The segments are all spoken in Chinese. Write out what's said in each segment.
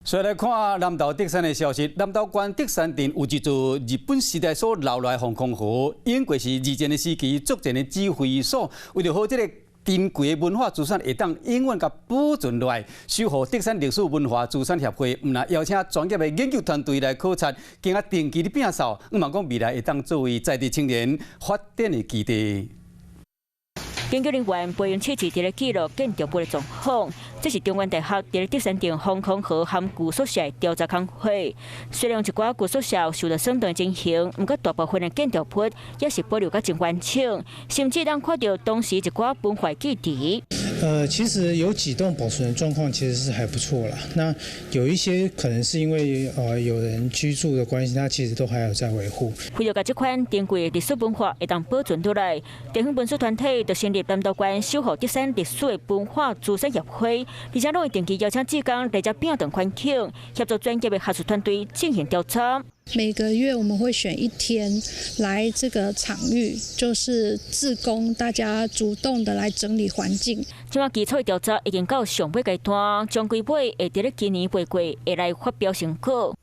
再来看南投德山的消息，南投县德山镇有一座日本时代所留来防空壕，因过是二战的时期作战的指挥所，为了好这个珍贵的文化资产会当永远甲保存落来，守护德山历史文化资产协会毋但邀请专业的研究团队来考察，经啊定期的摒扫，希望讲未来会当作为在地青年发展的基地。 研究人员培养设置伫咧记录建筑物的状况，这是中原大学伫咧德山镇防空壕和旧宿舍的调查工会。虽然一寡旧宿舍受到损断情形，不过大部分的建筑物也是保留甲真完整，甚至当看到当时一寡文化基地。 其实有几栋保存的状况其实是还不错啦。那有一些可能是因为有人居住的关系，它其实都还有在维护。为了把这款珍贵的历史文化会当保存落来，地方文书团体就成立南投县守护德山历史的文化资产协会，而且拢会定期邀请志工来遮变动环境，协助专业的学术团队进行调查。 每个月我们会选一天来这个场域，就是志工大家主动的来整理环境。这项基础的调查已经到上尾阶段，将规划会伫咧今年8月会来发表成果。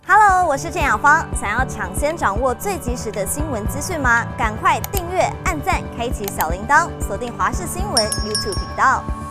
Hello， 我是郑雅芳。想要抢先掌握最及时的新闻资讯吗？赶快订阅、按赞、开启小铃铛，锁定华视新闻 YouTube 频道。